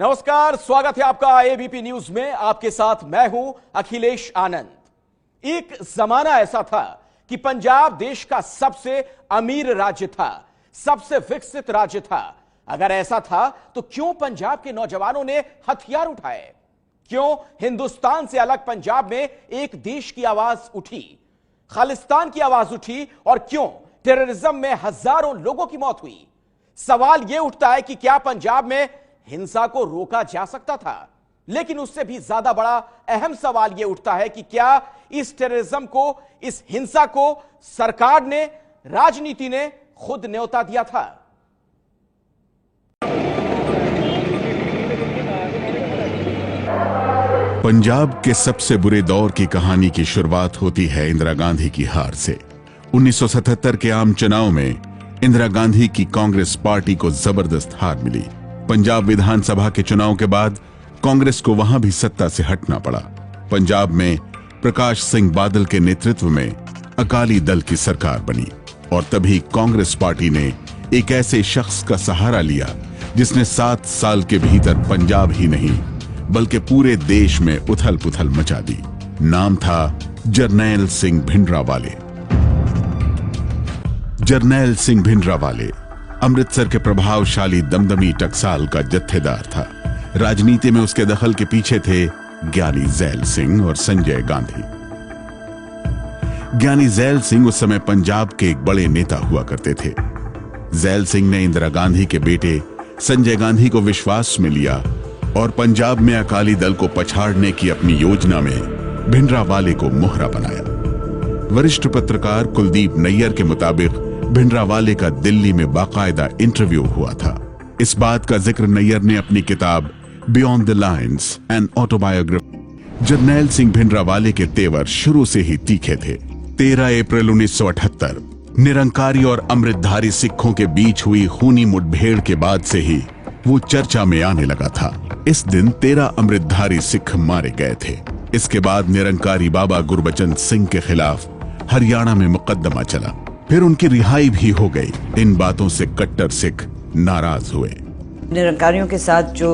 नमस्कार, स्वागत है आपका एबीपी न्यूज में। आपके साथ मैं हूं अखिलेश आनंद। एक जमाना ऐसा था कि पंजाब देश का सबसे अमीर राज्य था, सबसे विकसित राज्य था। अगर ऐसा था तो क्यों पंजाब के नौजवानों ने हथियार उठाए? क्यों हिंदुस्तान से अलग पंजाब में एक देश की आवाज उठी, खालिस्तान की आवाज उठी? और क्यों टेररिज्म में हजारों लोगों की मौत हुई? सवाल यह उठता है कि क्या पंजाब में हिंसा को रोका जा सकता था? लेकिन उससे भी ज्यादा बड़ा अहम सवाल यह उठता है कि क्या इस टेररिज्म को, इस हिंसा को सरकार ने, राजनीति ने खुद न्योता दिया था? पंजाब के सबसे बुरे दौर की कहानी की शुरुआत होती है इंदिरा गांधी की हार से। 1977 के आम चुनाव में इंदिरा गांधी की कांग्रेस पार्टी को जबरदस्त हार मिली। पंजाब विधानसभा के चुनाव के बाद कांग्रेस को वहां भी सत्ता से हटना पड़ा। पंजाब में प्रकाश सिंह बादल के नेतृत्व में अकाली दल की सरकार बनी और तभी कांग्रेस पार्टी ने एक ऐसे शख्स का सहारा लिया जिसने 7 साल के भीतर पंजाब ही नहीं बल्कि पूरे देश में उथल पुथल मचा दी। नाम था जरनैल सिंह भिंडरावाले। जरनैल सिंह भिंडरावाले अमृतसर के प्रभावशाली दमदमी टकसाल का जत्थेदार था। राजनीति में उसके दखल के पीछे थे ज्ञानी ज़ैल सिंह और संजय गांधी। ज्ञानी ज़ैल सिंह उस समय पंजाब के एक बड़े नेता हुआ करते थे। ज़ैल सिंह ने इंदिरा गांधी के बेटे संजय गांधी को विश्वास में लिया और पंजाब में अकाली दल को पछाड़ने की अपनी योजना में भिंडरावाले को मोहरा बनाया। वरिष्ठ पत्रकार कुलदीप नैयर के मुताबिक भिंडरावाले का दिल्ली में बाकायदा इंटरव्यू हुआ था। इस बात का जिक्र नैयर ने अपनी किताब beyond the lines an autobiography. Jarnail Singh Bhindranwale के तेवर शुरू से ही तीखे थे। 13 अप्रैल 1978 निरंकारी और अमृतधारी सिखों के बीच हुई खूनी मुठभेड़ के बाद से ही वो चर्चा में आने लगा था। इस दिन 13 अमृतधारी सिख मारे गए थे। इसके बाद निरंकारी बाबा गुरबचन सिंह के खिलाफ हरियाणा में मुकदमा चला, फिर उनकी रिहाई भी हो गई। इन बातों से कट्टर सिख नाराज हुए। निरंकारियों के साथ जो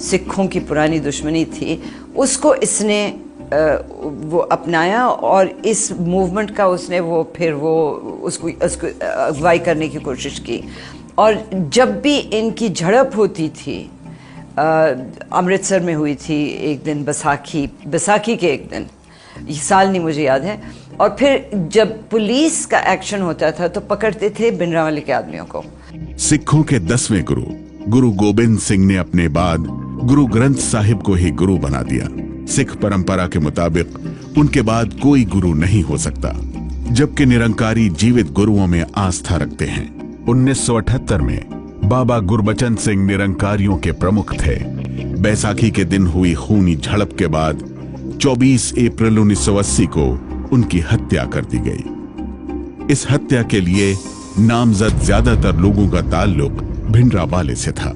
सिखों की पुरानी दुश्मनी थी उसको इसने वो अपनाया और इस मूवमेंट का उसने उसको अगुवाई करने की कोशिश की। और जब भी इनकी झड़प होती थी, अमृतसर में हुई थी एक दिन, बैसाखी के एक दिन, ये साल नहीं मुझे याद है। और फिर जब पुलिस का एक्शन होता था तो पकड़ते थे भिंडरावाले के आदमियों को। सिखों के 10वें गुरु गोबिंद सिंह ने अपने बाद गुरु ग्रंथ साहिब को ही गुरु बना दिया। सिख परंपरा के मुताबिक उनके बाद कोई गुरु नहीं हो सकता, जबकि निरंकारी जीवित गुरुओं में आस्था रखते हैं। 1978 में बाबा गुरबचन सिंह निरंकारियों के प्रमुख थे। बैसाखी के दिन हुई खूनी झड़प के बाद 24 अप्रैल 1980 को उनकी हत्या कर दी गई। इस हत्या के लिए नामजद ज्यादातर लोगों का ताल्लुक भिंडरावाले से था।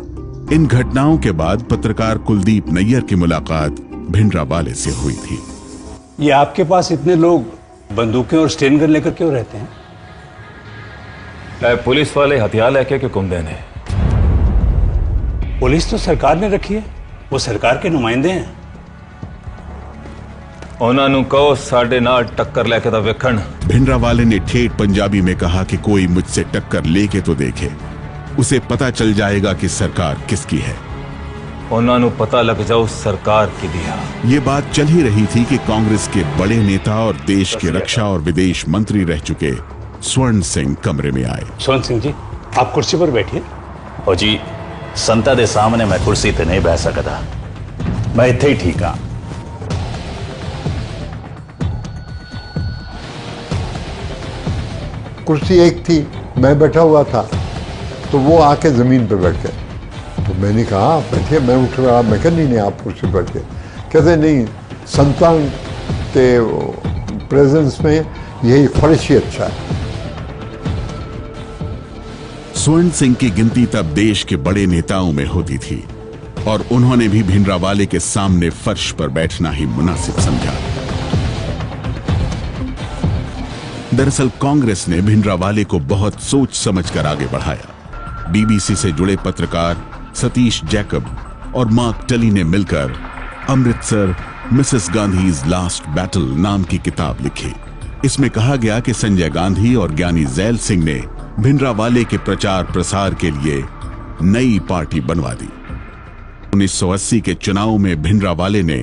इन घटनाओं के बाद पत्रकार कुलदीप नैयर की मुलाकात भिंडरावाले से हुई थी। ये आपके पास इतने लोग बंदूकें और स्टेन गन लेकर क्यों रहते हैं? पुलिस वाले हथियार लेके क्यों घूमते हैं? पुलिस तो सरकार ने रखी है, वो सरकार के नुमाइंदे हैं। उन्होंने कहो साढ़े नाल टक्कर लेके तो वेखण। भिंडरावाले ने ठेठ पंजाबी में कहा कि कोई मुझसे टक्कर लेके तो देखे, उसे पता चल जाएगा कि सरकार किसकी है। उन्होंने पता लग जाओ सरकार की दिया। ये बात चल ही रही थी कि कांग्रेस के बड़े नेता और देश के रक्षा और विदेश मंत्री रह चुके स्वर्ण सिंह कमरे में आए। स्वर्ण सिंह जी, आप कुर्सी पर बैठिए। ओ जी, संता दे सामने मैं कुर्सी ते नहीं बैठ सकता, मैं इत्थे ही ठीक हाँ। कुर्सी एक थी, मैं बैठा हुआ था, तो वो आके जमीन पे बैठ गए। तो मैंने कहा आप बैठिए, मैं उठ रहा, मैं कहा नहीं आप कुर्सी पर बैठिए। कहते नहीं, संतान के प्रेजेंस में यही फर्श ही अच्छा है। स्वर्ण सिंह की गिनती तब देश के बड़े नेताओं में होती थी और उन्होंने भी भिंडरावाले के सामने फर्श पर बैठना ही मुनासिब समझा। दरअसल कांग्रेस ने भिंडरावाले को बहुत सोच समझकर आगे बढ़ाया। बीबीसी से जुड़े पत्रकार सतीश जैकब और मार्क टली ने मिलकर Amritsar Mrs Gandhi's last battle नाम की किताब लिखी। इसमें कहा गया कि संजय गांधी और ज्ञानी जैल सिंह ने भिंडरावाले के प्रचार प्रसार के लिए नई पार्टी बनवा दी। 1980 के चुनाव में भिंडरावाले ने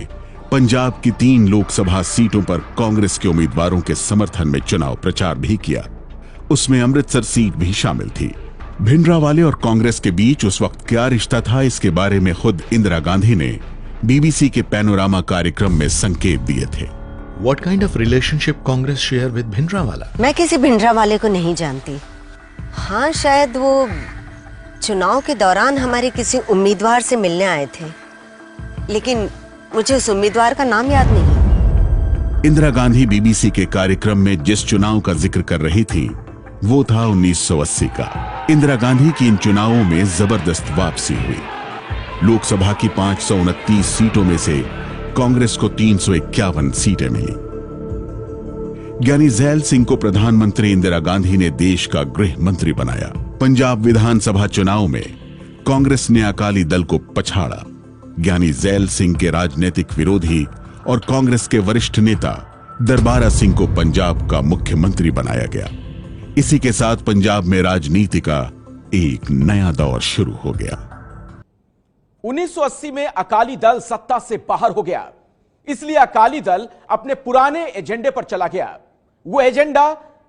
पंजाब की 3 लोकसभा सीटों पर कांग्रेस के उम्मीदवारों के समर्थन में चुनाव प्रचार भी किया। उसमें अमृतसर सीट भी शामिल थी। भिंडरावाले और कांग्रेस के बीच उस वक्त क्या रिश्ता था, इसके बारे में खुद इंदिरा गांधी ने बीबीसी के पैनोरामा कार्यक्रम में संकेत दिए थे। What kind of relationship Congress share with Bhindranwale? मैं किसी भिंडरावाले को नहीं जानती। हाँ, शायद वो चुनाव के दौरान हमारे किसी उम्मीदवार से मिलने आए थे, लेकिन मुझे उस उम्मीदवार का नाम याद नहीं। इंदिरा गांधी बीबीसी के कार्यक्रम में जिस चुनाव का जिक्र कर रही थी वो था 1980 का। इंदिरा गांधी की इन चुनावों में जबरदस्त वापसी हुई। लोकसभा की 529 सीटों में से कांग्रेस को 351 सीटें मिली। ज्ञानी जैल सिंह को प्रधानमंत्री इंदिरा गांधी ने देश का गृह मंत्री बनाया। पंजाब विधानसभा चुनाव में कांग्रेस ने अकाली दल को पछाड़ा। ज्ञानी जैल सिंह के राजनीतिक विरोधी और कांग्रेस के वरिष्ठ नेता दरबारा सिंह को पंजाब का मुख्यमंत्री बनाया गया। इसी के साथ पंजाब में राजनीति का एक नया दौर शुरू हो गया। 1980 में अकाली दल सत्ता से बाहर हो गया, इसलिए अकाली दल अपने पुराने एजेंडे पर चला गया। वो एजेंडा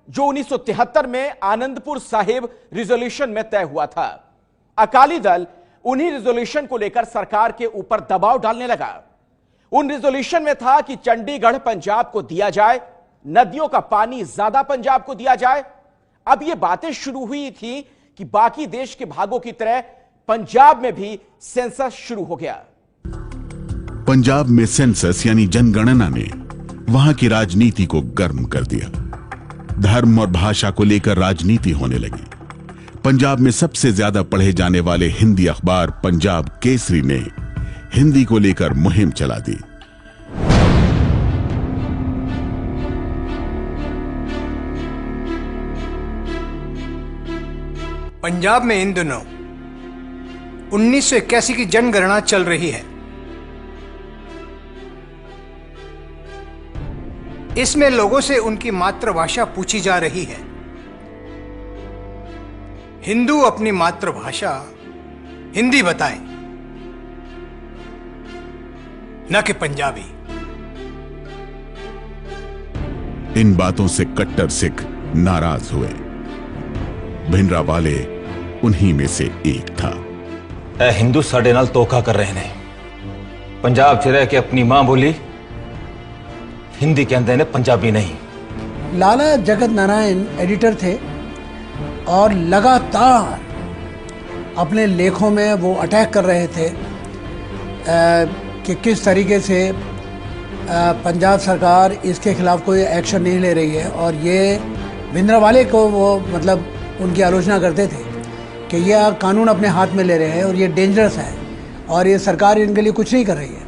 जो 1973 में आनंदपुर साहिब रिजोल्यूशन में तय हुआ था। अकाली दल उन्हीं रिजोल्यूशन को लेकर सरकार के ऊपर दबाव डालने लगा। उन रिजोल्यूशन में था कि चंडीगढ़ पंजाब को दिया जाए, नदियों का पानी ज्यादा पंजाब को दिया जाए। अब ये बातें शुरू हुई थी कि बाकी देश के भागों की तरह पंजाब में भी सेंसस शुरू हो गया। पंजाब में सेंसस यानी जनगणना ने वहां की राजनीति को गर्म कर दिया। धर्म और भाषा को लेकर राजनीति होने लगी। पंजाब में सबसे ज्यादा पढ़े जाने वाले हिंदी अखबार पंजाब केसरी ने हिंदी को लेकर मुहिम चला दी। पंजाब में इन दिनों 1981 की जनगणना चल रही है। इसमें लोगों से उनकी मातृभाषा पूछी जा रही है। हिंदू अपनी मातृभाषा हिंदी बताएं, न कि पंजाबी। इन बातों से कट्टर सिख नाराज हुए। भिंडरावाले उन्हीं में से एक था। ए हिंदू साडे नाल धोखा कर रहे ने। पंजाब च रह के अपनी मां बोली हिंदी कहते ने, पंजाबी नहीं। लाला जगत नारायण एडिटर थे और लगातार अपने लेखों में वो अटैक कर रहे थे कि किस तरीके से पंजाब सरकार इसके खिलाफ कोई एक्शन नहीं ले रही है। और ये भिंडरावाले को वो मतलब उनकी आलोचना करते थे कि यह कानून अपने हाथ में ले रहे हैं और ये डेंजरस है और ये सरकार इनके लिए कुछ नहीं कर रही है।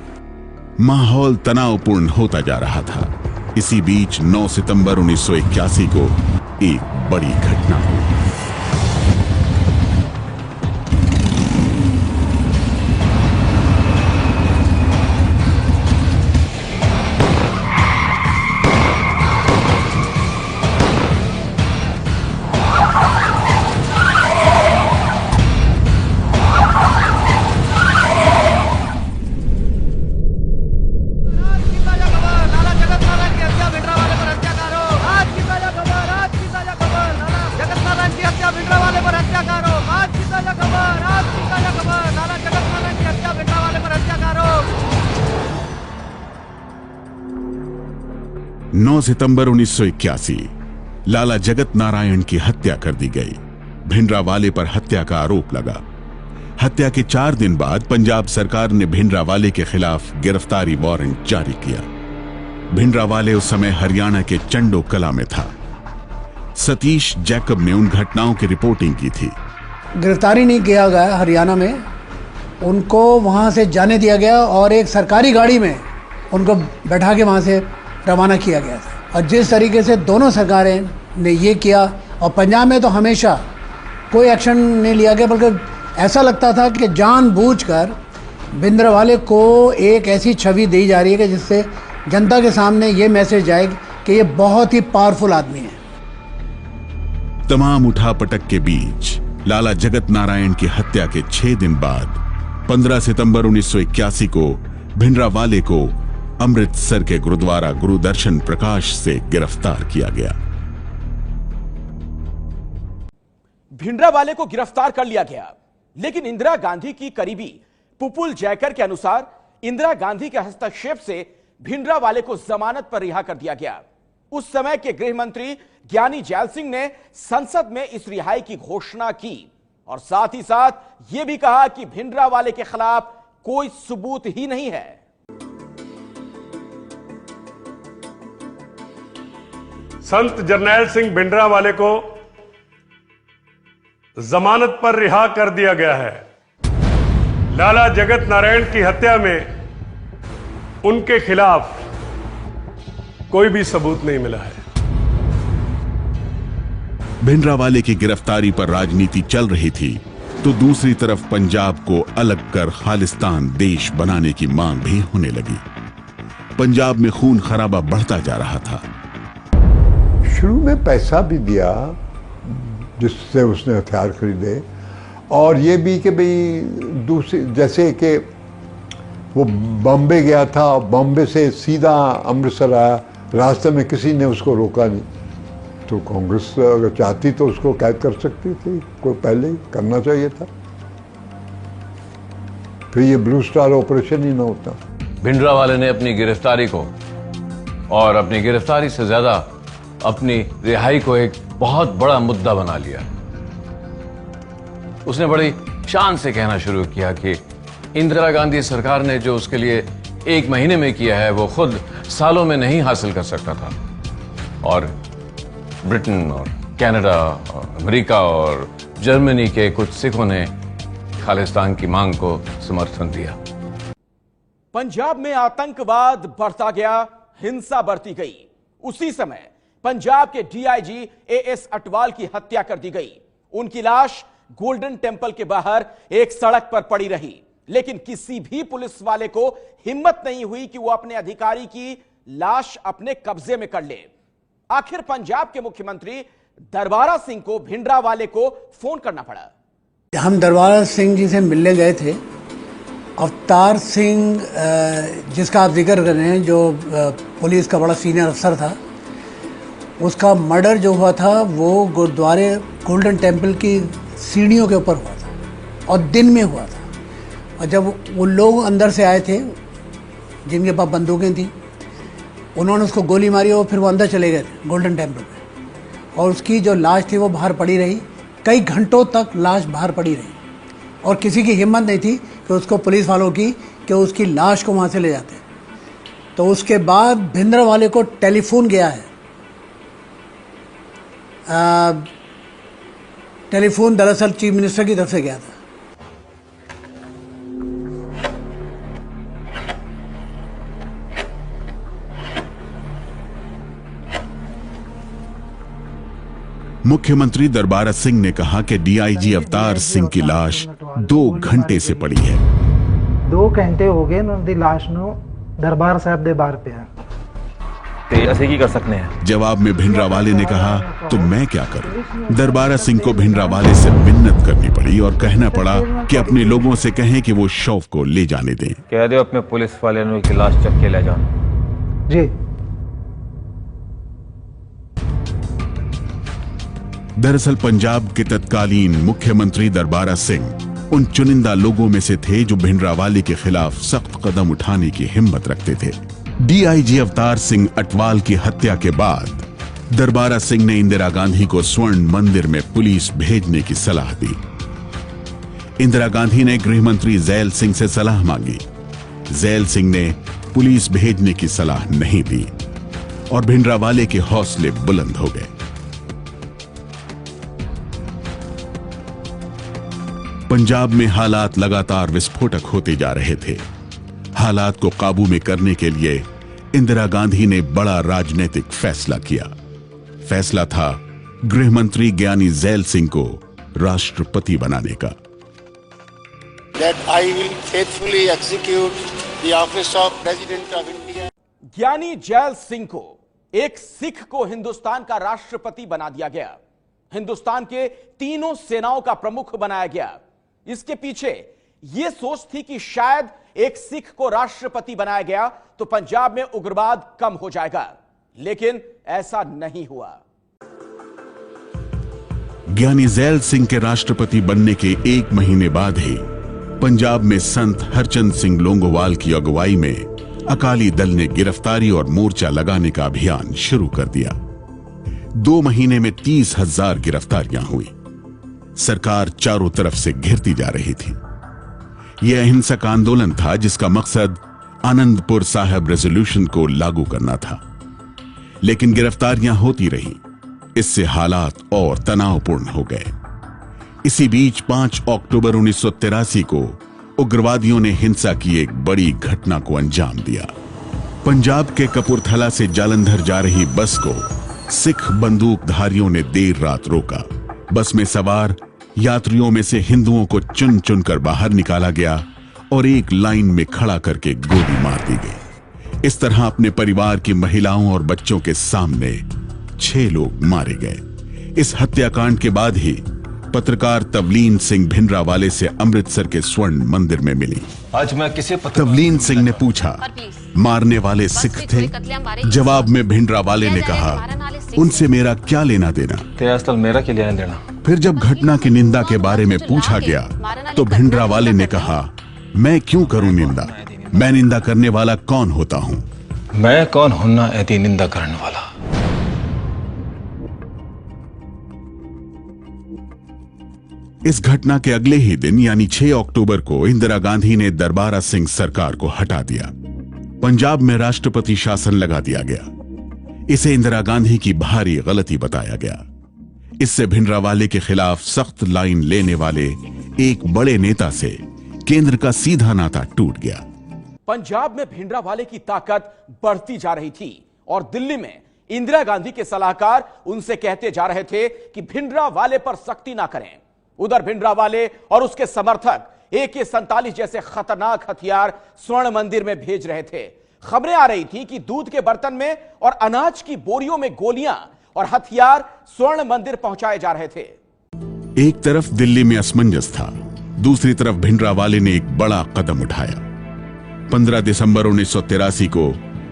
माहौल तनावपूर्ण होता जा रहा था। इसी बीच 9 सितंबर 1981 को एक बड़ी घटना हुई। भिंडरावाले पर हत्या करो, आज की ताजा खबर, आज की ताजा खबर, लाला जगत नारायण की हत्या, भिंडरावाले पर हत्या करो। 9 सितंबर 1981 लाला जगत नारायण की हत्या कर दी गई। भिंडरावाले पर हत्या का आरोप लगा। हत्या के 4 दिन बाद पंजाब सरकार ने भिंडरावाले के खिलाफ गिरफ्तारी वारंट जारी किया। भिंडरावाले उस समय हरियाणा के चंडो कला में था। सतीश जैकब ने उन घटनाओं की रिपोर्टिंग की थी। गिरफ्तारी नहीं किया गया हरियाणा में, उनको वहां से जाने दिया गया और एक सरकारी गाड़ी में उनको बैठा के वहां से रवाना किया गया था। और जिस तरीके से दोनों सरकारें ने ये किया, और पंजाब में तो हमेशा कोई एक्शन नहीं लिया गया, बल्कि ऐसा लगता था कि जानबूझकर भिंद्रवाले को एक ऐसी छवि दी जा रही है कि जिससे जनता के सामने ये मैसेज जाए कि ये बहुत ही पावरफुल आदमी है। तमाम उठापटक के बीच लाला जगत नारायण की हत्या के 6 दिन बाद 15 सितंबर 1981 को भिंडरावाले को अमृतसर के गुरुद्वारा गुरुदर्शन प्रकाश से गिरफ्तार किया गया। भिंडरावाले को गिरफ्तार कर लिया गया, लेकिन इंदिरा गांधी की करीबी पुपुल जयकर के अनुसार इंदिरा गांधी के हस्तक्षेप से भिंडरावाले को जमानत पर रिहा कर दिया गया। उस समय के गृह मंत्री ज्ञानी जैल सिंह ने संसद में इस रिहाई की घोषणा की और साथ ही साथ यह भी कहा कि भिंडरावाले के खिलाफ कोई सबूत ही नहीं है। संत जरनैल सिंह भिंडरावाले को जमानत पर रिहा कर दिया गया है। लाला जगत नारायण की हत्या में उनके खिलाफ कोई भी सबूत नहीं मिला है। भिंडरावाले की गिरफ्तारी पर राजनीति चल रही थी तो दूसरी तरफ पंजाब को अलग कर खालिस्तान देश बनाने की मांग भी होने लगी। पंजाब में खून खराबा बढ़ता जा रहा था। शुरू में पैसा भी दिया जिससे उसने हथियार खरीदे, और ये भी कि भाई दूसरी, जैसे कि वो बॉम्बे गया था, बॉम्बे से सीधा अमृतसर आया, रास्ते में किसी ने उसको रोका नहीं। तो कांग्रेस अगर चाहती तो उसको कैद कर सकती थी, कोई पहले ही करना चाहिए था, फिर ये ब्लू स्टार ऑपरेशन ही ना होता। भिंडरावाले ने अपनी गिरफ्तारी को और अपनी गिरफ्तारी से ज्यादा अपनी रिहाई को एक बहुत बड़ा मुद्दा बना लिया। उसने बड़ी शान से कहना शुरू किया कि इंदिरा गांधी सरकार ने जो उसके लिए 1 महीने में किया है वो खुद सालों में नहीं हासिल कर सकता था, और ब्रिटेन और कनाडा और अमेरिका और जर्मनी के कुछ सिखों ने खालिस्तान की मांग को समर्थन दिया। पंजाब में आतंकवाद बढ़ता गया, हिंसा बढ़ती गई। उसी समय पंजाब के डीआईजी एएस अटवाल की हत्या कर दी गई। उनकी लाश गोल्डन टेंपल के बाहर एक सड़क पर पड़ी रही, लेकिन किसी भी पुलिस वाले को हिम्मत नहीं हुई कि वो अपने अधिकारी की लाश अपने कब्जे में कर ले। आखिर पंजाब के मुख्यमंत्री दरबारा सिंह को भिंडरावाले को फोन करना पड़ा। हम दरबारा सिंह जी से मिलने गए थे। अवतार सिंह जिसका आप जिक्र कर रहे हैं, जो पुलिस का बड़ा सीनियर अफसर था, उसका मर्डर जो हुआ था वो गुरुद्वारे गोल्डन टेंपल की सीढ़ियों के ऊपर हुआ था और दिन में हुआ था। और जब वो लोग अंदर से आए थे जिनके पास बंदूकें थी, उन्होंने उसको गोली मारी और फिर वो अंदर चले गए थे गोल्डन टेंपल में, और उसकी जो लाश थी वो बाहर पड़ी रही। कई घंटों तक लाश बाहर पड़ी रही और किसी की हिम्मत नहीं थी कि उसको, पुलिस वालों की, कि उसकी लाश को वहाँ से ले जाते। तो उसके बाद भिंडरावाले को टेलीफोन गया है। टेलीफोन दरअसल चीफ मिनिस्टर की तरफ से गया था। मुख्यमंत्री दरबारा सिंह ने कहा कि डीआईजी अवतार सिंह की लाश 2 घंटे से पड़ी है। 2 घंटे हो गए उनकी लाश नु दरबार साहब दे बाहर पे है। ऐसे की कर सकते हैं। जवाब में भिंडरावाले ने कहा तो मैं क्या करूं। दरबारा सिंह को भिंडरावाले से मिन्नत करनी पड़ी और कहना पड़ा कि अपने लोगों से कहें कि वो शव को ले जाने दें। कह दो अपने पुलिस वाले की लाश चक के ले जाओ। जी। दरअसल पंजाब के तत्कालीन मुख्यमंत्री दरबारा सिंह उन चुनिंदा लोगों में से थे जो भिंडरावाले के खिलाफ सख्त कदम उठाने की हिम्मत रखते थे। डीआईजी अवतार सिंह अटवाल की हत्या के बाद दरबारा सिंह ने इंदिरा गांधी को स्वर्ण मंदिर में पुलिस भेजने की सलाह दी। इंदिरा गांधी ने गृह मंत्री जैल सिंह से सलाह मांगी। जैल सिंह ने पुलिस भेजने की सलाह नहीं दी और भिंडरावाले के हौसले बुलंद हो गए। पंजाब में हालात लगातार विस्फोटक होते जा रहे थे। हालात को काबू में करने के लिए इंदिरा गांधी ने बड़ा राजनीतिक फैसला किया। फैसला था गृह मंत्री ज्ञानी जैल सिंह को राष्ट्रपति बनाने का। that I will faithfully execute the office of President of India. ज्ञानी जैल सिंह को, एक सिख को हिंदुस्तान का राष्ट्रपति बना दिया गया। हिंदुस्तान के तीनों सेनाओं का प्रमुख बनाया गया। इसके पीछे यह सोच थी कि शायद एक सिख को राष्ट्रपति बनाया गया तो पंजाब में उग्रवाद कम हो जाएगा, लेकिन ऐसा नहीं हुआ। ज्ञानी जैल सिंह के राष्ट्रपति बनने के 1 महीने बाद ही पंजाब में संत हरचंद सिंह लोंगोवाल की अगुवाई में अकाली दल ने गिरफ्तारी और मोर्चा लगाने का अभियान शुरू कर दिया। 2 महीने में 30,000 गिरफ्तारियां हुई। सरकार चारों तरफ से घिरती जा रही थी। यह अहिंसक आंदोलन था जिसका मकसद आनंदपुर साहिब रेजोल्यूशन को लागू करना था, लेकिन गिरफ्तारियां होती रहीं। इससे हालात और तनावपूर्ण हो गए। इसी बीच 5 अक्टूबर 1983 को उग्रवादियों ने हिंसा की एक बड़ी घटना को अंजाम दिया। पंजाब के कपूरथला से जालंधर जा रही बस को सिख बंदूकधारियों ने देर रात रोका। बस में सवार यात्रियों में से हिंदुओं को चुन चुनकर बाहर निकाला गया और एक लाइन में खड़ा करके गोली मार दी गई। इस तरह अपने परिवार की महिलाओं और बच्चों के सामने 6 लोग मारे गए। इस हत्याकांड के बाद ही पत्रकार तवलीन सिंह भिंडरावाले से अमृतसर के स्वर्ण मंदिर में मिली। आज मैं किसी तवलीन सिंह ने पूछा, मारने वाले सिख थे? जवाब में भिंडरावाले ने कहा, उनसे मेरा क्या लेना देना? मेरा क्या लेना देना? फिर जब घटना की निंदा के बारे में पूछा गया तो भिंडरावाले ने कहा, मैं क्यों करूं निंदा? मैं निंदा करने वाला कौन होता हूं? मैं कौन होना ऐसी निंदा करने वाला? इस घटना के अगले ही दिन यानी 6 अक्टूबर को इंदिरा गांधी ने दरबारा सिंह सरकार को हटा दिया। पंजाब में राष्ट्रपति शासन लगा दिया गया। इसे इंदिरा गांधी की भारी गलती बताया गया। इससे भिंडरावाले के खिलाफ सख्त लाइन लेने वाले एक बड़े नेता से केंद्र का सीधा नाता टूट गया। पंजाब में भिंडरावाले की ताकत बढ़ती जा रही थी और दिल्ली में इंदिरा गांधी के सलाहकार उनसे कहते जा रहे थे कि भिंडरावाले पर सख्ती ना करें। उधर भिंडरावाले और उसके समर्थक AK-47 जैसे खतरनाक हथियार स्वर्ण मंदिर में भेज रहे थे। खबरें आ रही थी कि दूध के बर्तन में और अनाज की बोरियों में गोलियां और हथियार स्वर्ण मंदिर पहुंचाए जा रहे थे। एक तरफ दिल्ली में असमंजस था, दूसरी तरफ भिंडरावाले ने एक बड़ा कदम उठाया। 15 दिसंबर 1983 को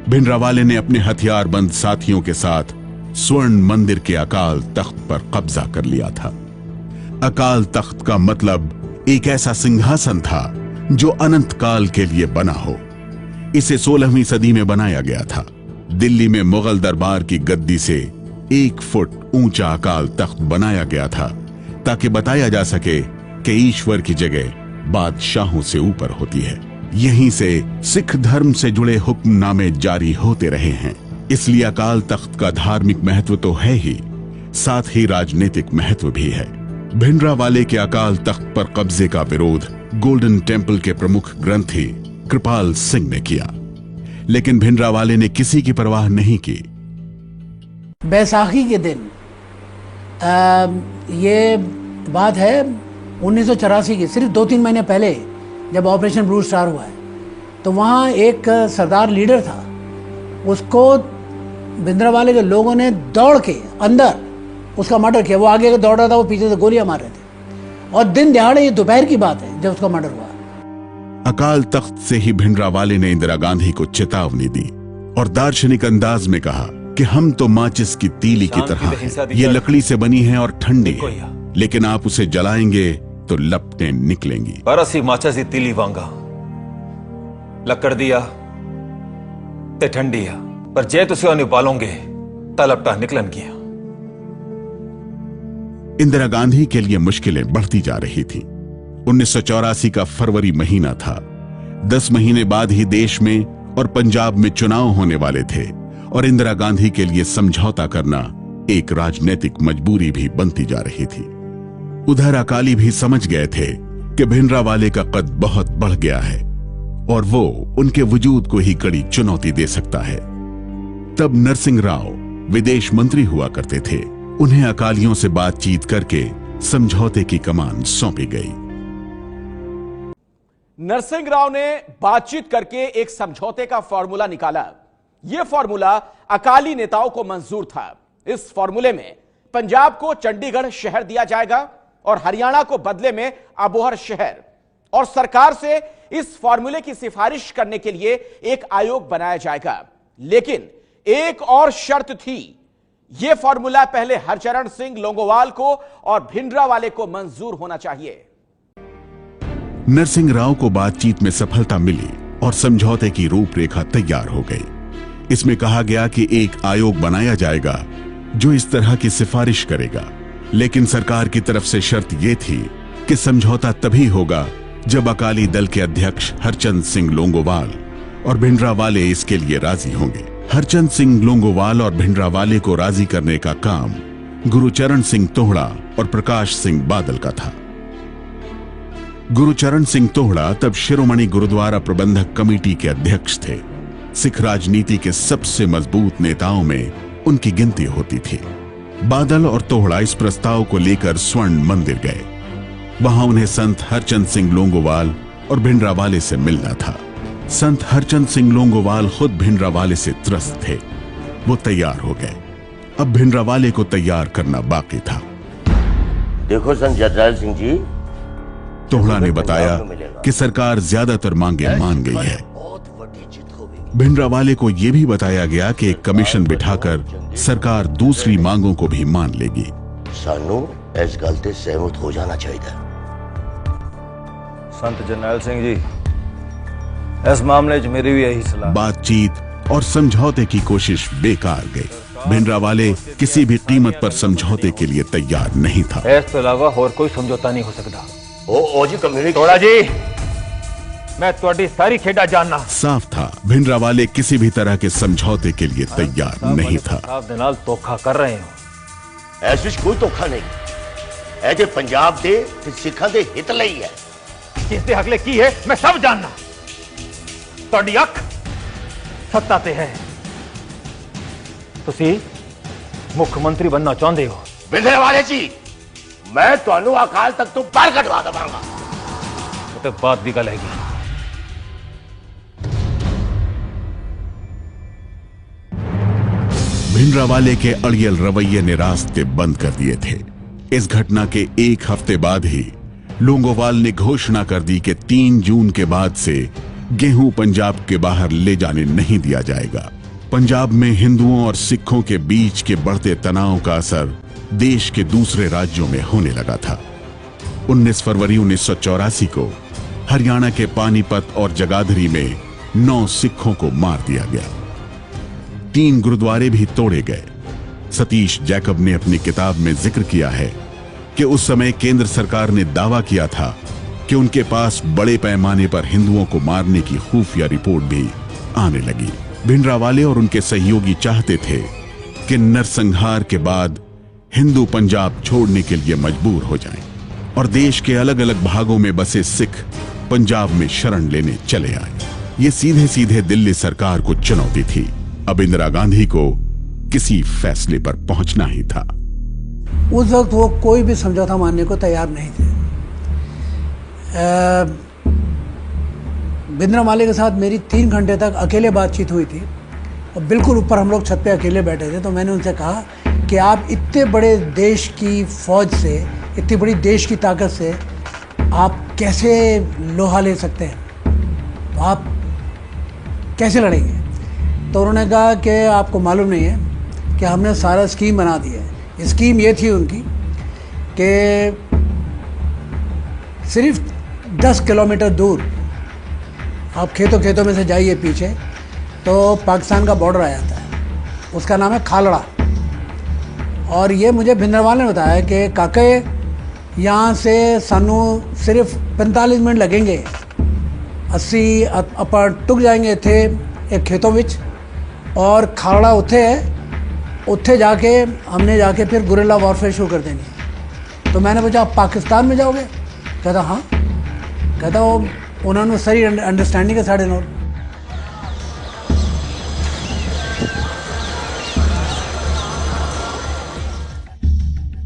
भिंडरावाले ने अपने हथियारबंद साथियों के साथ स्वर्ण मंदिर के अकाल तख्त पर कब्जा कर लिया था। अकाल तख्त का मतलब एक ऐसा सिंहासन था जो अनंत काल के लिए बना हो। इसे 16वीं सदी में बनाया गया था। दिल्ली में मुगल दरबार की गद्दी से 1 फुट ऊंचा अकाल तख्त बनाया गया था ताकि बताया जा सके कि ईश्वर की जगह बादशाहों से ऊपर होती है। यहीं से सिख धर्म से जुड़े हुक्मनामे जारी होते रहे हैं। इसलिए अकाल तख्त का धार्मिक महत्व तो है ही, साथ ही राजनीतिक महत्व भी है। भिंडरावाले के अकाल तख्त पर कब्जे का विरोध गोल्डन टेम्पल के प्रमुख ग्रंथी कृपाल सिंह ने किया, लेकिन भिंडरावाले ने किसी की परवाह नहीं की। बैसाखी के दिन ये बात है 1984 की, सिर्फ 2-3 महीने पहले जब ऑपरेशन ब्लू स्टार हुआ है, तो वहाँ एक सरदार लीडर था, उसको भिंडरावाले के लोगों ने दौड़ के अंदर उसका मर्डर किया। वो आगे दौड़ रहा था, वो पीछे से गोलियां मार रहे थे और दिन दहाड़े, ये दोपहर की बात है जब उसका मर्डर हुआ। अकाल तख्त से ही भिंडरावाले ने इंदिरा गांधी को चेतावनी दी और दार्शनिक अंदाज में कहा कि हम तो माचिस की तीली की तरह हैं। ये लकड़ी से बनी है और ठंडी है, लेकिन आप उसे जलाएंगे तो लपटें निकलेंगी। पर असी माचिस की तीली वांगा लकड़ दिया ते ठंडी है, पर जे तुसी उन्हें बालोगे तो लपटा निकलनगियां। इंदिरा गांधी के लिए मुश्किलें बढ़ती जा रही थी। 1984 का फरवरी महीना था। 10 महीने बाद ही देश में और पंजाब में चुनाव होने वाले थे और इंदिरा गांधी के लिए समझौता करना एक राजनीतिक मजबूरी भी बनती जा रही थी। उधर अकाली भी समझ गए थे कि भिंडरावाले का कद बहुत बढ़ गया है और वो उनके वजूद को ही कड़ी चुनौती दे सकता है। तब नरसिंह राव विदेश मंत्री हुआ करते थे। उन्हें अकालियों से बातचीत करके समझौते की कमान सौंपी गई। नरसिंह राव ने बातचीत करके एक समझौते का फॉर्मूला निकाला। यह फॉर्मूला अकाली नेताओं को मंजूर था। इस फॉर्मूले में पंजाब को चंडीगढ़ शहर दिया जाएगा और हरियाणा को बदले में अबोहर शहर, और सरकार से इस फॉर्मूले की सिफारिश करने के लिए एक आयोग बनाया जाएगा। लेकिन एक और शर्त थी, यह फॉर्मूला पहले हरचरण सिंह लोंगोवाल को और भिंडरावाले को मंजूर होना चाहिए। नरसिंह राव को बातचीत में सफलता मिली और समझौते की रूपरेखा तैयार हो गई। इसमें कहा गया कि एक आयोग बनाया जाएगा जो इस तरह की सिफारिश करेगा, लेकिन सरकार की तरफ से शर्त यह थी कि समझौता तभी होगा जब अकाली दल के अध्यक्ष हरचंद सिंह लोंगोवाल और भिंडरावाले इसके लिए राजी होंगे। हरचंद सिंह लोंगोवाल और भिंडरावाले को राजी करने का काम गुरुचरण सिंह तोहड़ा और प्रकाश सिंह बादल का था। गुरुचरण सिंह तोहड़ा तब शिरोमणि गुरुद्वारा प्रबंधक कमेटी के अध्यक्ष थे। सिख राजनीति के सबसे मजबूत नेताओं में उनकी गिनती होती थी। बादल और तोहड़ा इस प्रस्ताव को लेकर स्वर्ण मंदिर गए। वहां उन्हें संत हरचंद सिंह लोंगोवाल और भिंडरावाले से मिलना था। संत हरचंद सिंह लोंगोवाल खुद भिंडरावाले से त्रस्त थे। वो तैयार हो गए। अब भिंडरावाले को तैयार करना बाकी था। देखो संत जरनैल सिंह जी, तोहड़ा ने बताया कि सरकार ज्यादातर मांगे मान गई है। भिंडरावाले को यह भी बताया गया कि एक कमीशन बिठाकर सरकार दूसरी मांगों को भी मान लेगी। सानू इस गल ते सहमत हो जाना चाहिए। संत जरनैल सिंह जी, इस मामले च मेरी भी यही सलाह। बातचीत और समझौते की कोशिश बेकार गई। भिंडरावाले किसी भी कीमत पर समझौते के लिए तैयार नहीं था। इस अलावा और कोई समझौता नहीं हो सकता। ओ जी कम्युनिटी तोड़ा जी, मैं तुम्हारी सारी खेड़ा जानना। साफ था भिंडरावाले किसी भी तरह के समझौते के लिए तैयार नहीं था। आप दे नाल धोखा कर रहे हो। ऐसे कोई धोखा नहीं। ऐसे पंजाब दे ते सिखां दे हित लई है। किसदे हकले की है मैं सब जानना। ਤੁਹਾਡੀ ਅੱਖ ਸੱਤਾ ਤੇ ਹੈ। ਤੁਸੀਂ ਮੁੱਖ ਮੰਤਰੀ बनना ਚਾਹੁੰਦੇ ਹੋ। भिंडरावाले जी, मैं ਤੁਹਾਨੂੰ अकाल तक तो बाहर कटवा देवांगा। वो तो बात भी गल हैगी। भिंडरावाले के अड़ियल रवैये ने रास्ते बंद कर दिए थे। इस घटना के एक हफ्ते बाद ही लोंगोवाल ने घोषणा कर दी कि 3 जून के बाद से गेहूं पंजाब के बाहर ले जाने नहीं दिया जाएगा। पंजाब में हिंदुओं और सिखों के बीच के बढ़ते तनाव का असर देश के दूसरे राज्यों में होने लगा था। 19 फरवरी 1984 को हरियाणा के पानीपत और जगाधरी में 9 सिखों को मार दिया गया। 3 गुरुद्वारे भी तोड़े गए। सतीश जैकब ने अपनी किताब में जिक्र किया है कि उस समय केंद्र सरकार ने दावा किया था कि उनके पास बड़े पैमाने पर हिंदुओं को मारने की खुफिया रिपोर्ट भी आने लगी। भिंडरावाले और उनके सहयोगी चाहते थे कि नरसंहार के बाद हिंदू पंजाब छोड़ने के लिए मजबूर हो जाएं और देश के अलग अलग भागों में बसे सिख पंजाब में शरण लेने चले आए। ये सीधे सीधे दिल्ली सरकार को चुनौती थी। अब इंदिरा गांधी को किसी फैसले पर पहुंचना ही था। उस वक्त वो कोई भी समझौता मानने को तैयार नहीं थे। भिंडरावाले के साथ मेरी 3 घंटे तक अकेले बातचीत हुई थी और बिल्कुल ऊपर हम लोग छत पे अकेले बैठे थे। तो मैंने उनसे कहा कि आप इतने बड़े देश की फौज से, इतनी बड़ी देश की ताकत से आप कैसे लोहा ले सकते हैं, आप कैसे लड़ेंगे? तो उन्होंने कहा कि आपको मालूम नहीं है कि हमने सारा स्कीम बना दी है। स्कीम ये थी उनकी कि सिर्फ 10 किलोमीटर दूर आप खेतों में से जाइए पीछे तो पाकिस्तान का बॉर्डर आ जाता है, उसका नाम है खालड़ा। और ये मुझे भिंडरावाले ने बताया कि काके यहाँ से सानू सिर्फ 45 मिनट लगेंगे, 80 ਆਪਾਂ ਟੁਕ ਜਾएंगे ਇੱਥੇ एक खेतों ਵਿੱਚ और खालड़ा उत्थे है, उत्थे जाके हमने जाके फिर गुरिल्ला वॉरफेयर शुरू कर देनी। तो मैंने पूछा आप पाकिस्तान में जाओगे? कहता हाँ। कहता वो उन्होंने सारी अंडरस्टैंडिंग है साढ़े नॉल।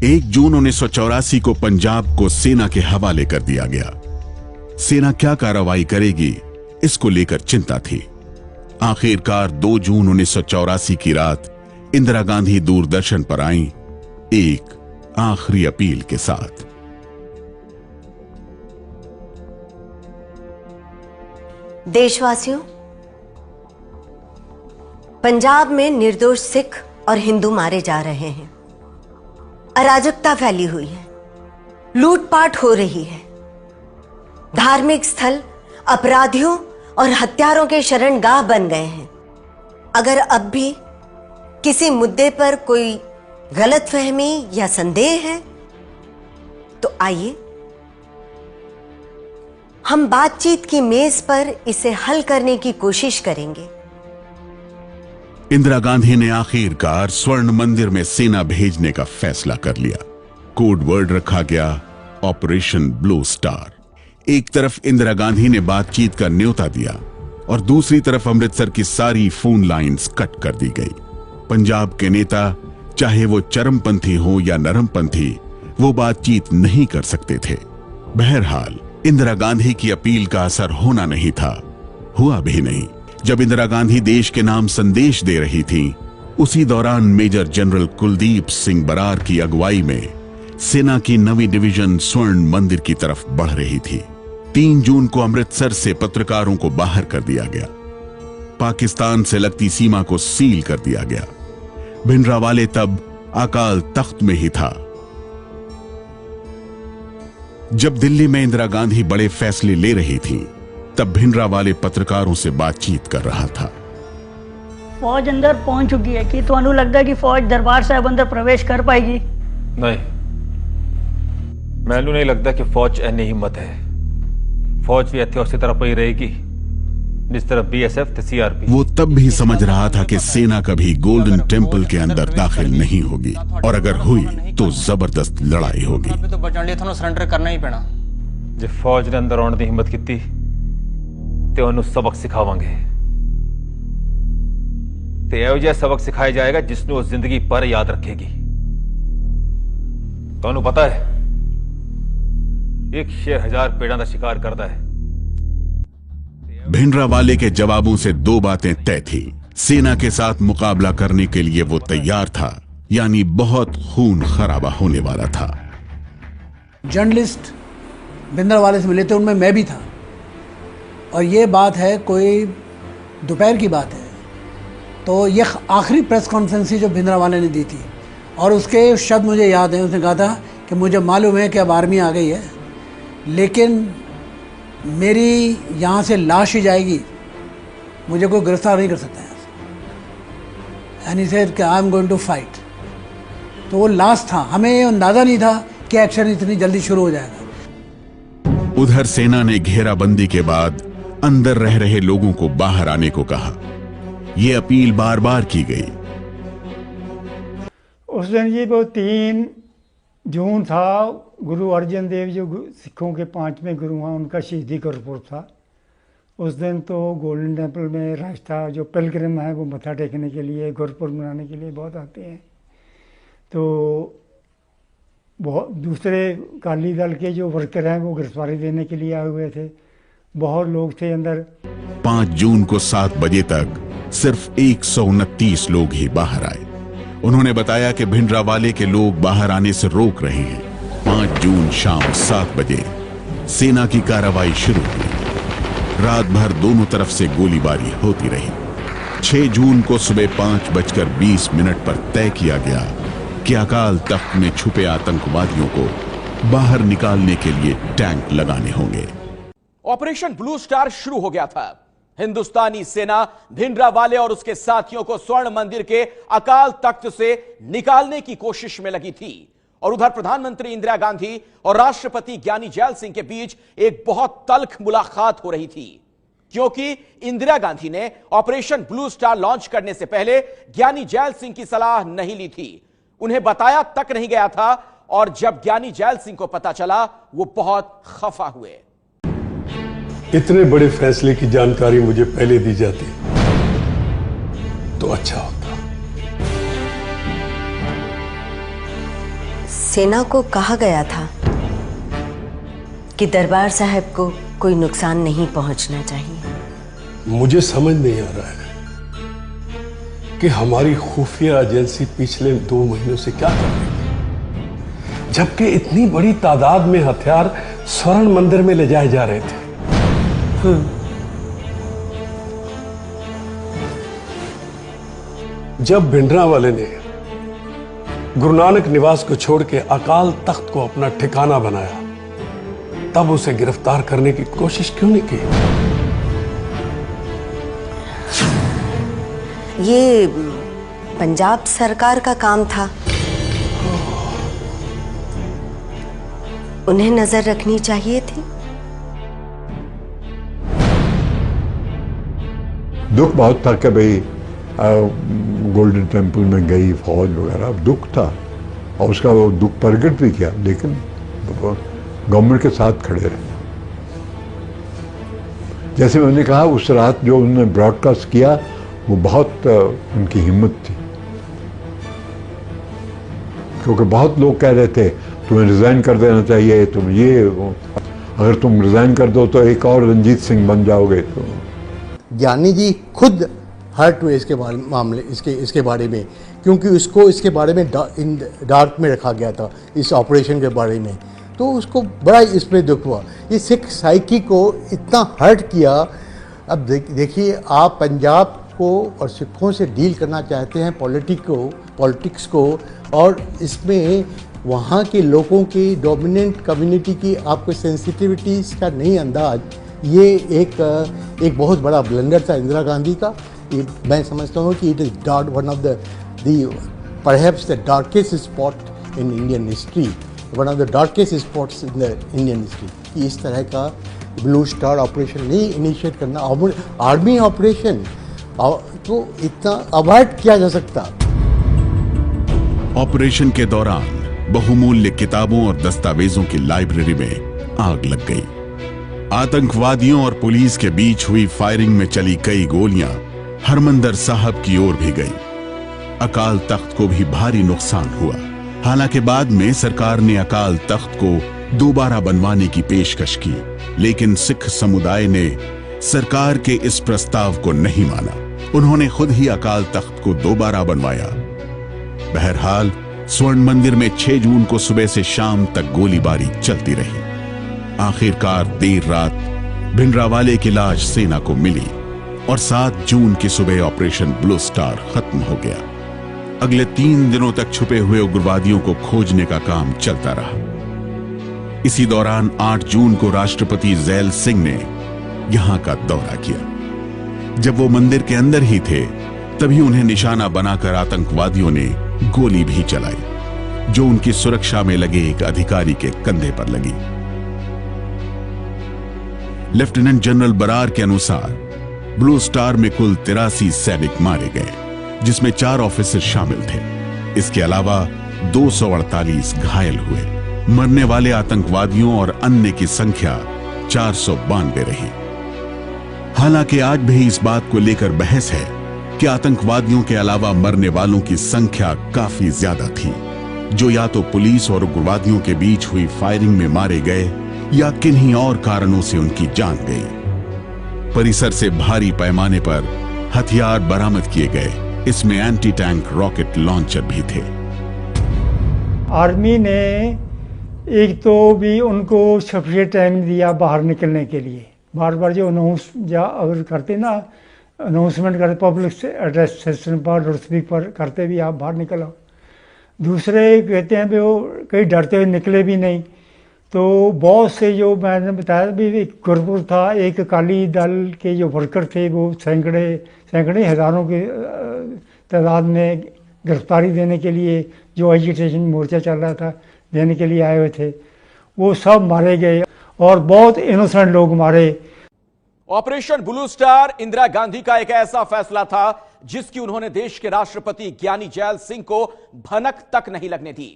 एक जून 1984 को पंजाब को सेना के हवाले कर दिया गया। सेना क्या कार्रवाई करेगी, इसको लेकर चिंता थी। आखिरकार 2 जून 1984 की रात इंदिरा गांधी दूरदर्शन पर आईं, एक आखिरी अपील के साथ। देशवासियों, पंजाब में निर्दोष सिख और हिंदू मारे जा रहे हैं, अराजकता फैली हुई है, लूटपाट हो रही है, धार्मिक स्थल अपराधियों और हत्यारों के शरणगाह बन गए हैं। अगर अब भी किसी मुद्दे पर कोई गलतफहमी या संदेह है तो आइए हम बातचीत की मेज पर इसे हल करने की कोशिश करेंगे। इंदिरा गांधी ने आखिरकार स्वर्ण मंदिर में सेना भेजने का फैसला कर लिया। कोड वर्ड रखा गया ऑपरेशन ब्लू स्टार। एक तरफ इंदिरा गांधी ने बातचीत का न्योता दिया और दूसरी तरफ अमृतसर की सारी फोन लाइंस कट कर दी गई। पंजाब के नेता, चाहे वो चरमपंथी हो या नरमपंथी, वो बातचीत नहीं कर सकते थे। बहरहाल इंदिरा गांधी की अपील का असर होना नहीं था, हुआ भी नहीं। जब इंदिरा गांधी देश के नाम संदेश दे रही थी, उसी दौरान मेजर जनरल कुलदीप सिंह बरार की अगुवाई में सेना की नवी डिवीजन स्वर्ण मंदिर की तरफ बढ़ रही थी। 3 जून को अमृतसर से पत्रकारों को बाहर कर दिया गया। पाकिस्तान से लगती सीमा को सील कर दिया गया। भिंडरावाले तब अकाल तख्त में ही था। जब दिल्ली में इंदिरा गांधी बड़े फैसले ले रही थी, तब भिंडरावाले पत्रकारों से बातचीत कर रहा था। फौज अंदर पहुंच चुकी है कि ਤੁਹਾਨੂੰ लगता है कि फौज दरबार साहब अंदर प्रवेश कर पाएगी? नहीं, मैनू नहीं लगता कि फौज इन्नी हिम्मत है। फौज भी इतने उसी तरह पई रहेगी जिस तरह बीएसएफ ते सीआरपी। वो तब भी समझ रहा था कि सेना कभी गोल्डन टेम्पल के अंदर दाखिल नहीं होगी, और अगर हुई तो जबरदस्त लड़ाई होगी। तो बचने लिए थानू सरेंडर करना ही पैना। जे फौज ने अंदर आने की हिम्मत की ते उन्हें सबक सिखावांगे, ते एहो जिहा सबक सिखाया जाएगा जिसनों वो जिंदगी पर याद रखेगी। तो पता है, एक शेर 1000 पेड़ों का शिकार करता है। भिंडरावाले के जवाबों से 2 बातें तय थी। सेना के साथ मुकाबला करने के लिए वो तैयार था, यानी बहुत खून खराबा होने वाला था। जर्नलिस्ट भिंडरावाले से मिले थे, उनमें मैं भी था, और ये बात है कोई दोपहर की बात है। तो ये आखिरी प्रेस कॉन्फ्रेंस जो भिंडरावाले ने दी थी, और उसके शब्द मुझे याद हैं। उसने कहा था कि मुझे मालूम है कि अब आर्मी आ गई है, लेकिन मेरी यहाँ से लाश ही जाएगी, मुझे कोई गिरफ्तार नहीं कर सकता है। एंड ही सेड कि I am going to fight. तो वो लास्ट था, हमें अंदाज़ा नहीं था कि एक्शन इतनी जल्दी शुरू हो जाएगा। उधर सेना ने घेराबंदी के बाद अंदर रह रहे लोगों को बाहर आने को कहा। ये अपील बार बार की गई। उस दिन जी वो 3 जून था, गुरु अर्जन देव जो सिखों के 5वें गुरु हैं, उनका शहीदी गुरपुरब था। उस दिन तो गोल्डन टेम्पल में रास्ता जो पिलग्रिम है वो मत्था टेकने के लिए, गुरपुरब मनाने के लिए बहुत आते हैं। तो बहुत दूसरे अकाली दल के जो वर्कर हैं वो गिरफ्तारी देने के लिए आए हुए थे। बहुत लोग थे अंदर। 5 जून को 7 बजे तक सिर्फ 129 लोग ही बाहर आए। उन्होंने बताया कि भिंडरावाले के लोग बाहर आने से रोक रहे हैं। 5 जून शाम 7 बजे सेना की कार्रवाई शुरू हुई। रात भर दोनों तरफ से गोलीबारी होती रही। 6 जून को सुबह 5:20 पर तय किया गया कि अकाल तख्त में छुपे आतंकवादियों को बाहर निकालने के लिए टैंक लगाने होंगे। ऑपरेशन ब्लू स्टार शुरू हो गया था। हिंदुस्तानी सेना भिंडरावाले और उसके साथियों को स्वर्ण मंदिर के अकाल तख्त से निकालने की कोशिश में लगी थी, और उधर प्रधानमंत्री इंदिरा गांधी और राष्ट्रपति ज्ञानी जैल सिंह के बीच एक बहुत तल्ख मुलाकात हो रही थी, क्योंकि इंदिरा गांधी ने ऑपरेशन ब्लू स्टार लॉन्च करने से पहले ज्ञानी जैल सिंह की सलाह नहीं ली थी, उन्हें बताया तक नहीं गया था। और जब ज्ञानी जैल सिंह को पता चला, वो बहुत खफा हुए। इतने बड़े फैसले की जानकारी मुझे पहले दी जाती तो अच्छा होता। सेना को कहा गया था कि दरबार साहब को कोई नुकसान नहीं पहुंचना चाहिए। मुझे समझ नहीं आ रहा है कि हमारी खुफिया एजेंसी पिछले 2 महीनों से क्या कर रही है, जबकि इतनी बड़ी तादाद में हथियार स्वर्ण मंदिर में ले जाए जा रहे थे। जब भिंडरावाले ने गुरु नानक निवास को छोड़ के अकाल तख्त को अपना ठिकाना बनाया, तब उसे गिरफ्तार करने की कोशिश क्यों नहीं की? ये पंजाब सरकार का काम था, उन्हें नजर रखनी चाहिए थी। दुख बहुत था कि भाई गोल्डन टेम्पल में गई फौज वगैरह, दुख था और उसका वो दुख प्रकट भी किया, लेकिन गवर्नमेंट के साथ खड़े रहे। जैसे मैंने कहा, उस रात जो उन्होंने ब्रॉडकास्ट किया वो बहुत उनकी हिम्मत थी, क्योंकि बहुत लोग कह रहे थे तुम्हें रिजाइन कर देना चाहिए, तुम ये अगर तुम रिजाइन कर दो तो एक और रंजीत सिंह बन जाओगे। तो ज्ञानी जी खुद हर्ट हुए इसके मामले इसके बारे में, क्योंकि उसको इसके बारे में डार्क में रखा गया था, इस ऑपरेशन के बारे में, तो उसको बड़ा इसमें दुख हुआ। ये सिख साइकी को इतना हर्ट किया। अब देखिए, आप पंजाब को और सिखों से डील करना चाहते हैं पॉलिटिक्स को, और इसमें वहाँ के लोगों की डोमिनेंट कम्युनिटी की आपको सेंसिटिविटीज़ का नहीं अंदाज, ये एक बहुत बड़ा ब्लंडर था इंदिरा गांधी का। मैं समझता हूँ कि it is one of the perhaps the darkest spot in Indian history, one of the darkest spots in the Indian history, कि इस तरह का ब्लू स्टार ऑपरेशन नहीं इनिशिएट करना, आर्मी ऑपरेशन तो इतना अवॉइड किया जा सकता। ऑपरेशन के दौरान बहुमूल्य किताबों और दस्तावेजों की लाइब्रेरी में आग लग गई। आतंकवादियों और पुलिस के बीच हुई फायरिंग में चली कई गोलियां हरमंदर साहब की ओर भी गई। अकाल तख्त को भी भारी नुकसान हुआ। हालांकि बाद में सरकार ने अकाल तख्त को दोबारा बनवाने की पेशकश की, लेकिन सिख समुदाय ने सरकार के इस प्रस्ताव को नहीं माना। उन्होंने खुद ही अकाल तख्त को दोबारा बनवाया। बहरहाल स्वर्ण मंदिर में 6 जून को सुबह से शाम तक गोलीबारी चलती रही। आखिरकार देर रात भिंडरावाले की लाश सेना को मिली और 7 जून की सुबह ऑपरेशन ब्लू स्टार खत्म हो गया। अगले 3 दिनों तक छुपे हुए उग्रवादियों को खोजने का काम चलता रहा। इसी दौरान 8 जून को राष्ट्रपति ज़ैल सिंह ने यहां का दौरा किया। जब वो मंदिर के अंदर ही थे, तभी उन्हें निशाना बनाकर आतंकवादियों ने गोली भी चलाई, जो उनकी सुरक्षा में लगे एक अधिकारी के कंधे पर लगी। लेफ्टिनेंट जनरल बरार के अनुसार ब्लू स्टार में कुल 83 सैनिक मारे गए, जिसमें 4 ऑफिसर शामिल थे। इसके अलावा 248 घायल हुए। मरने वाले आतंकवादियों और अन्य की संख्या 492 रही। हालांकि आज भी इस बात को लेकर बहस है कि आतंकवादियों के अलावा मरने वालों की संख्या काफी ज्यादा थी, जो या तो पुलिस और उग्रवादियों के बीच हुई फायरिंग में मारे गए या किन्हीं और कारणों से उनकी जान गई। परिसर से भारी पैमाने पर हथियार बरामद किए गए। इसमें एंटी टैंक रॉकेट लॉन्चर भी थे। आर्मी ने एक तो भी उनको सफिशिएंट टाइम दिया बाहर निकलने के लिए। बार बार जो अनाउंस अगर करते ना, अनाउंसमेंट करते पब्लिक एड्रेस सेशन पर, लाउड स्पीकर पर करते भी आप बाहर निकल आओ। दूसरे कहते हैं भी वो कहीं डरते हुए निकले भी नहीं। तो बहुत से जो मैंने बताया भी एक गुरपुर था, एक अकाली दल के जो वर्कर थे वो सैकड़े हज़ारों के तादाद में गिरफ्तारी देने के लिए, जो एजिटेशन मोर्चा चल रहा था, देने के लिए आए हुए थे, वो सब मारे गए और बहुत इनोसेंट लोग मारे। Operation blue star Indira Gandhi का एक ऐसा फैसला था जिसकी उन्होंने देश के राष्ट्रपति ज्ञानी जैल सिंह को भनक तक नहीं लगने दी।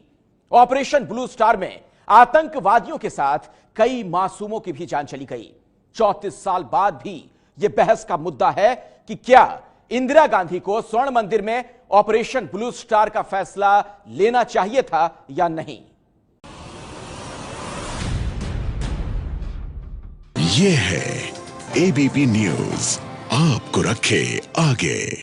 ऑपरेशन ब्लू स्टार में आतंकवादियों के साथ कई मासूमों की भी जान चली गई। 34 साल बाद भी यह बहस का मुद्दा है कि क्या इंदिरा गांधी को स्वर्ण मंदिर में ऑपरेशन ब्लू स्टार का फैसला लेना चाहिए था या नहीं। ये है एबीपी न्यूज, आपको रखे आगे।